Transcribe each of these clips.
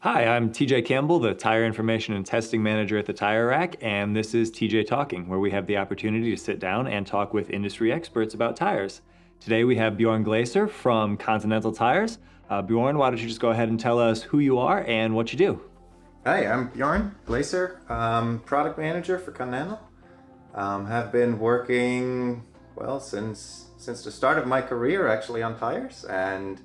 Hi, I'm TJ Campbell, the Tire Information and Testing Manager at the Tire Rack, and this is TJ Talking, where we have the opportunity to sit down and talk with industry experts about tires. Today we have Bjoern Glaeser from Continental Tires. Bjoern, why don't you just go ahead and tell us who you are and what you do? Hi, I'm Bjoern Glaeser, product manager for Continental. Have been working, since the start of my career actually on tires, and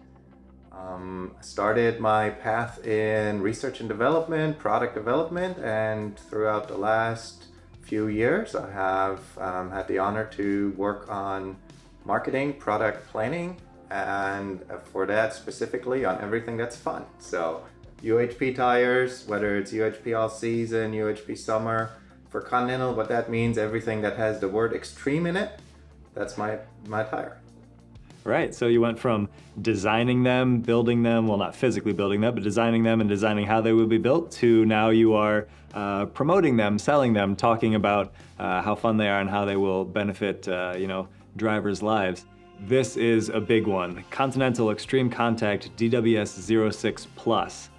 started my path in research and development, product development, and throughout the last few years I have had the honor to work on marketing, product planning, and for that specifically on everything that's fun. So UHP tires, whether it's UHP all season, UHP summer. For Continental, what that means, everything that has the word extreme in it, that's my tire. Right, so you went from designing them, building them, well, not physically building them, but designing them and designing how they would be built, to now you are promoting them, selling them, talking about how fun they are and how they will benefit drivers' lives. This is a big one. Continental ExtremeContact DWS 06 Plus.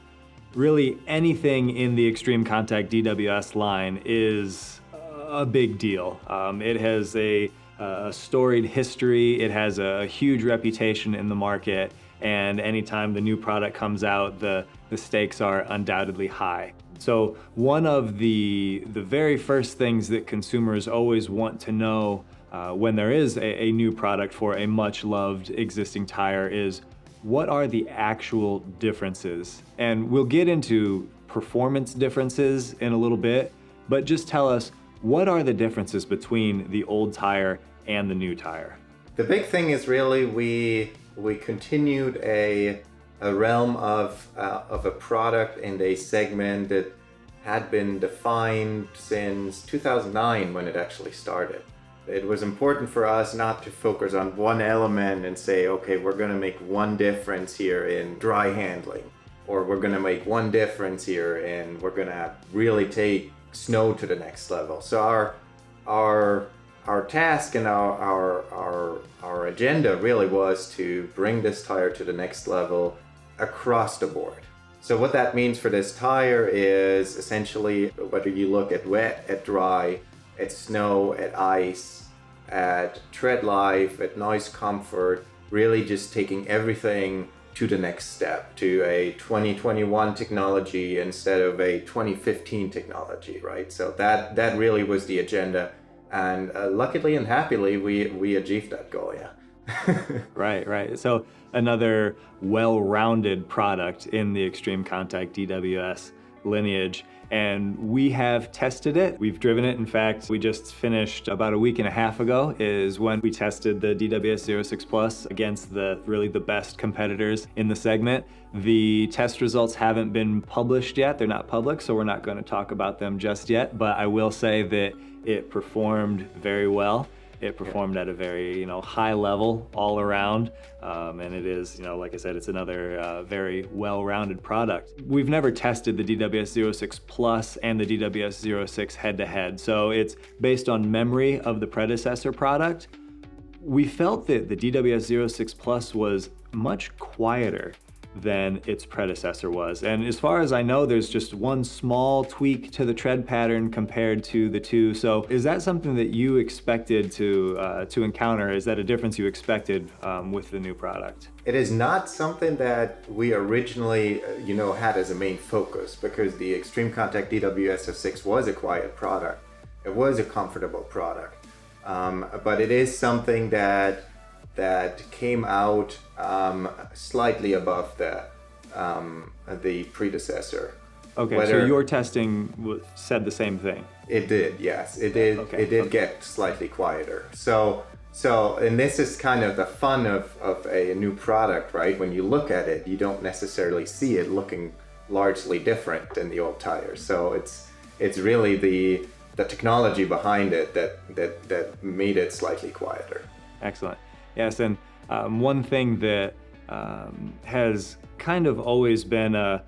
Really, anything in the ExtremeContact DWS line is a big deal. It has a storied history, it has a huge reputation in the market, and anytime the new product comes out, the stakes are undoubtedly high. So one of the very first things that consumers always want to know when there is a new product for a much loved existing tire is, what are the actual differences? And we'll get into performance differences in a little bit, but just tell us, what are the differences between the old tire and the new tire? The big thing is really we continued a realm of a product and a segment that had been defined since 2009 when it actually started. It was important for us not to focus on one element and say, okay, we're going to make one difference here in dry handling, or we're going to make one difference here and we're going to really take snow to the next level. So our task and our agenda really was to bring this tire to the next level across the board. So what that means for this tire is essentially, whether you look at wet, at dry, at snow, at ice, at tread life, at noise comfort, really just taking everything to the next step, to a 2021 technology instead of a 2015 technology, right? So that really was the agenda. And luckily and happily, we achieved that goal, yeah. Right. So another well-rounded product in the ExtremeContact DWS lineage. And we have tested it. We've driven it. In fact, we just finished about a week and a half ago is when we tested the DWS 06 Plus against the best competitors in the segment. The test results haven't been published yet. They're not public, so we're not going to talk about them just yet. But I will say that it performed very well. It performed at a very high level all around, and it is, like I said, it's another very well-rounded product. We've never tested the DWS 06 Plus and the DWS 06 head-to-head, so it's based on memory of the predecessor product. We felt that the DWS 06 Plus was much quieter than its predecessor was. And as far as I know, there's just one small tweak to the tread pattern compared to the two. So is that something that you expected to encounter? Is that a difference you expected with the new product? It is not something that we originally, had as a main focus, because the ExtremeContact DWS 06 was a quiet product. It was a comfortable product. But it is something that came out slightly above the predecessor. Okay, so your testing said the same thing. It did, yes. It did. Okay. It did get slightly quieter. So, and this is kind of the fun of a new product, right? When you look at it, you don't necessarily see it looking largely different than the old tires. So it's really the technology behind it that made it slightly quieter. Excellent. Yes, and one thing that has kind of always been a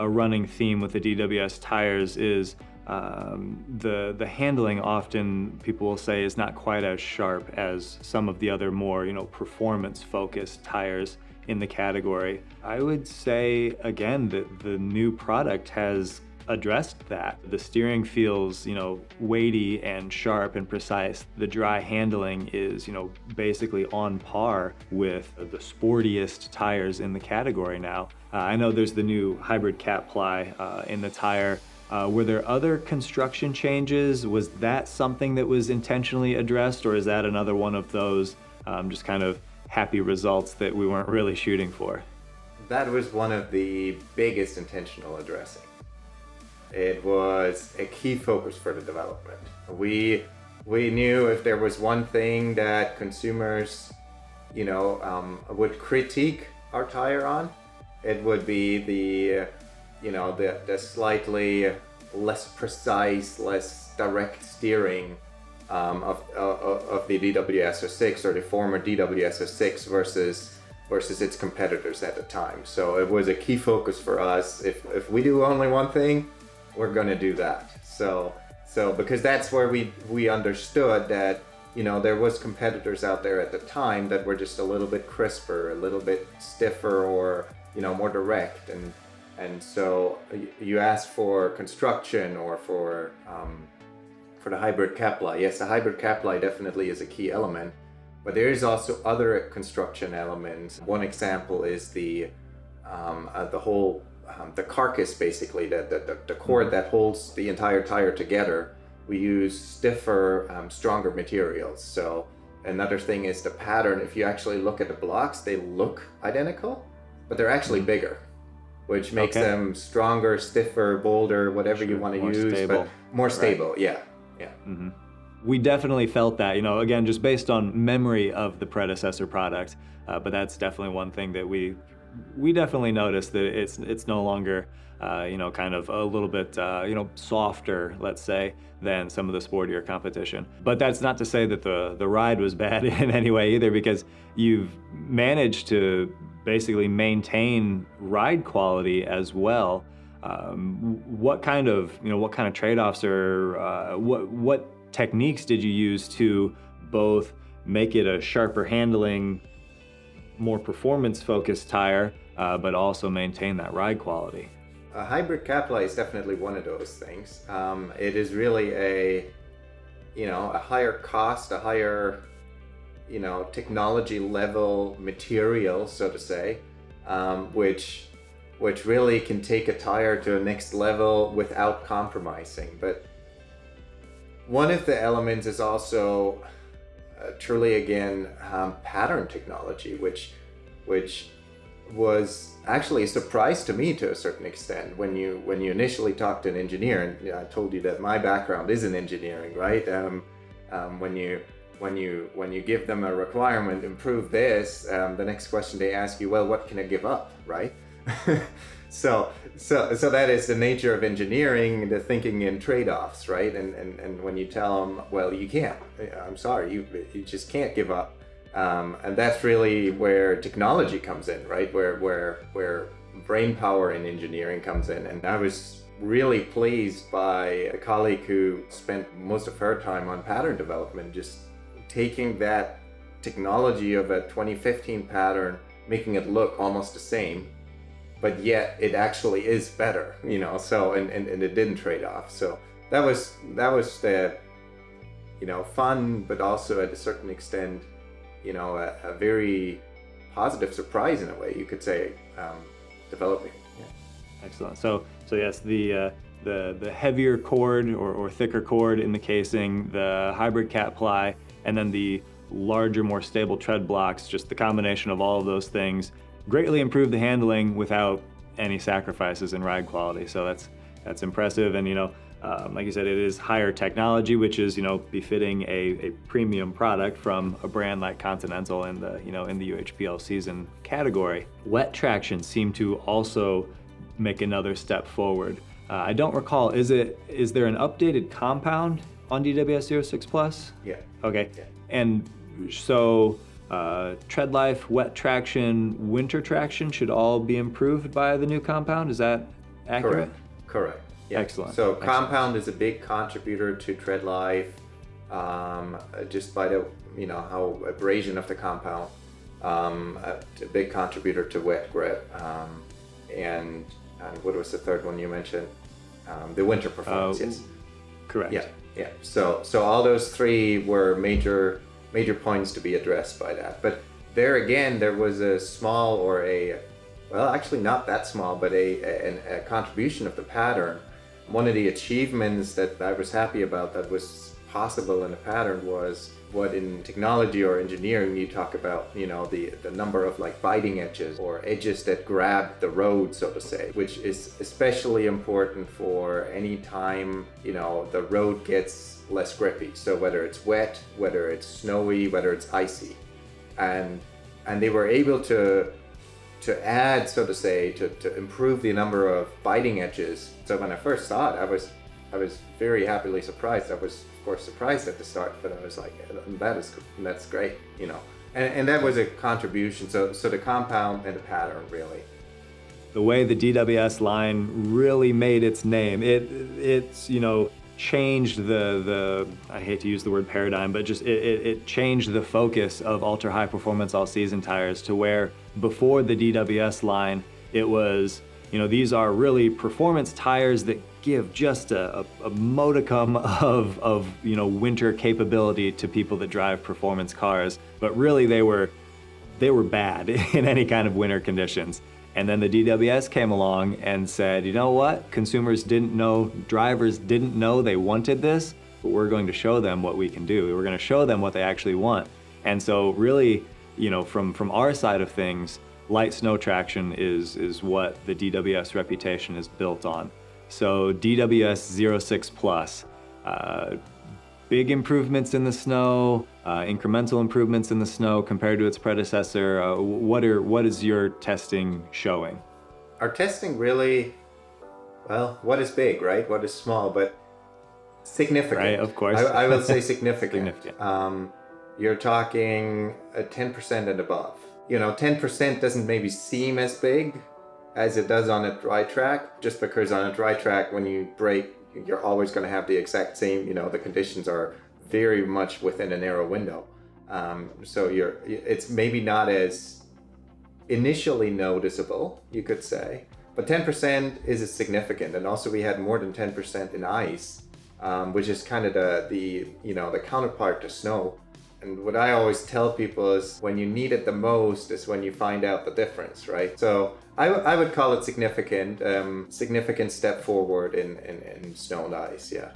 running theme with the DWS tires is the handling. Often people will say is not quite as sharp as some of the other more performance-focused tires in the category. I would say, again, that the new product has addressed that. The steering feels, weighty and sharp and precise. The dry handling is, basically on par with the sportiest tires in the category now. I know there's the new hybrid cat ply in the tire. Were there other construction changes? Was that something that was intentionally addressed, or is that another one of those just kind of happy results that we weren't really shooting for? That was one of the biggest intentional addressing. It was a key focus for the development. We knew if there was one thing that consumers, would critique our tire on, it would be the slightly less precise, less direct steering of the DWS06 or the former DWS06 versus its competitors at the time. So it was a key focus for us. If we do only one thing, we're going to do that. So because that's where we understood that there was competitors out there at the time that were just a little bit crisper, a little bit stiffer, or more direct, and so you asked for construction or for the hybrid cat ply. Yes, the hybrid cat ply definitely is a key element, but there is also other construction elements. One example is the whole the carcass, basically the cord that holds the entire tire together. We use stiffer, stronger materials. So another thing is the pattern. If you actually look at the blocks, they look identical, but they're actually bigger, which makes them stronger, stiffer, bolder, whatever you want to use, stable. but more stable. Right. Yeah. Mm-hmm. We definitely felt that, again, just based on memory of the predecessor product, but that's definitely one thing that we definitely noticed, that it's no longer, kind of a little bit, softer, let's say, than some of the sportier competition. But that's not to say that the ride was bad in any way either, because you've managed to basically maintain ride quality as well. What kind of trade-offs or what techniques did you use to both make it a sharper handling, more performance-focused tire, but also maintain that ride quality? A hybrid cat ply is definitely one of those things. It is really a higher cost, a higher, technology level material, so to say, which really can take a tire to a next level without compromising. But one of the elements is also truly, again, pattern technology, which was actually a surprise to me to a certain extent when you initially talked to an engineer. And I told you that my background is in engineering, right? When you give them a requirement, improve this, the next question they ask you, well, what can I give up, right? So that is the nature of engineering, the thinking in trade-offs, right? And when you tell them, well, you can't, I'm sorry, you just can't give up. And that's really where technology comes in, right? Where brain power in engineering comes in. And I was really pleased by a colleague who spent most of her time on pattern development, just taking that technology of a 2015 pattern, making it look almost the same, but yet it actually is better, so, and it didn't trade off. So that was the, fun, but also at a certain extent, a very positive surprise in a way, you could say, developing. Yeah. Excellent. So yes, the heavier cord or thicker cord in the casing, the hybrid cat ply, and then the larger, more stable tread blocks, just the combination of all of those things greatly improved the handling without any sacrifices in ride quality. So that's impressive. And like you said, it is higher technology, which is befitting a premium product from a brand like Continental in the in the UHPL season category. Wet traction seemed to also make another step forward. I don't recall, is there an updated compound on DWS 06 Plus? Yeah. Okay. Yeah. And so tread life, wet traction, winter traction should all be improved by the new compound. Is that accurate? Correct. Yeah. Excellent. So compound is a big contributor to tread life, just by the how abrasion of the compound. a big contributor to wet grip, and what was the third one you mentioned? The winter performance. Yes, correct. Yeah. So all those three were major points to be addressed by that. But there again, there was a small well, actually not that small, but a contribution of the pattern. One of the achievements that I was happy about that was possible in the pattern was what in technology or engineering you talk about, the number of like biting edges or edges that grab the road, so to say, which is especially important for any time, the road gets less grippy. So whether it's wet, whether it's snowy, whether it's icy. And they were able to add, so to say, to improve the number of biting edges. So when I first saw it, I was very happily surprised. I was, of course, surprised at the start, but I was like, that's great, And that was a contribution. So the compound and the pattern, really. The way the DWS line really made its name, it's changed the I hate to use the word paradigm, but just it changed the focus of ultra high performance all season tires to where before the DWS line, it was, these are really performance tires that give just a modicum of winter capability to people that drive performance cars, but really they were bad in any kind of winter conditions. And then the DWS came along and said, you know what? Consumers didn't know, drivers didn't know they wanted this, but we're going to show them what we can do. We're going to show them what they actually want. And so really, from our side of things, light snow traction is what the DWS reputation is built on. So DWS 06 Plus, big improvements in the snow, incremental improvements in the snow compared to its predecessor. What is your testing showing? Our testing really, well, what is big, right? What is small, but significant. Right, of course. I will say significant. You're talking 10% and above. 10% doesn't maybe seem as big as it does on a dry track, just because on a dry track, when you brake, you're always going to have the exact same, the conditions are very much within a narrow window. So it's maybe not as initially noticeable, you could say, but 10% is significant. And also we had more than 10% in ice, which is kind of the counterpart to snow. And what I always tell people is when you need it the most is when you find out the difference, right? So I would call it significant step forward in snow and ice, yeah.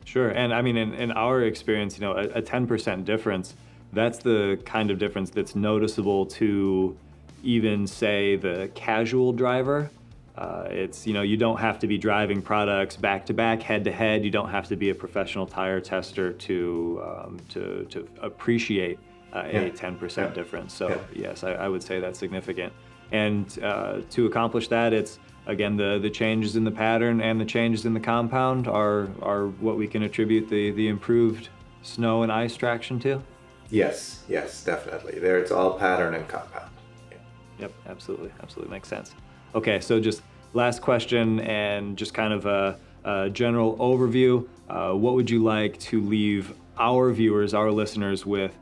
Sure, and I mean, in our experience, a 10% difference, that's the kind of difference that's noticeable to even, say, the casual driver. It's, you don't have to be driving products back to back, head to head. You don't have to be a professional tire tester to appreciate a 10% difference. So yes, I would say that's significant. And to accomplish that, it's again the changes in the pattern and the changes in the compound are what we can attribute the improved snow and ice traction to. Yes, definitely. There, it's all pattern and compound. Yep, absolutely makes sense. Okay, so just last question and just kind of a general overview. What would you like to leave our viewers, our listeners with,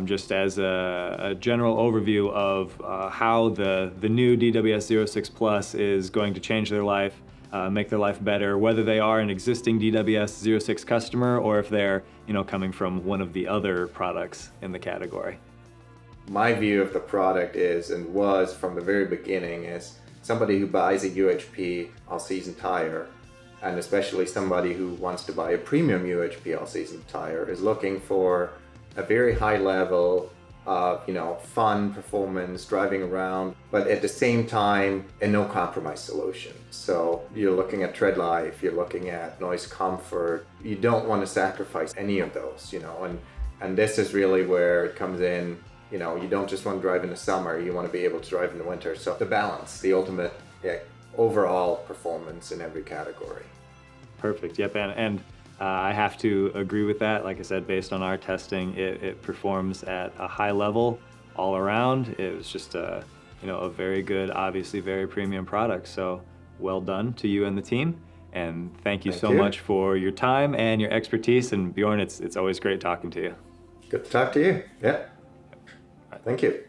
just as a general overview of how the new DWS 06 Plus is going to change their life, make their life better, whether they are an existing DWS 06 customer or if they're coming from one of the other products in the category? My view of the product is, and was from the very beginning, is somebody who buys a UHP all-season tire, and especially somebody who wants to buy a premium UHP all-season tire, is looking for a very high level of, fun performance, driving around, but at the same time, a no compromise solution. So you're looking at tread life, you're looking at noise comfort. You don't want to sacrifice any of those, and this is really where it comes in. You don't just want to drive in the summer, you want to be able to drive in the winter. So the balance, the ultimate overall performance in every category. Perfect, yep, and I have to agree with that. Like I said, based on our testing, it performs at a high level all around. It was just a very good, obviously very premium product. So well done to you and the team. And thank you so much for your time and your expertise. And Bjoern, it's always great talking to you. Good to talk to you. Yeah. Thank you.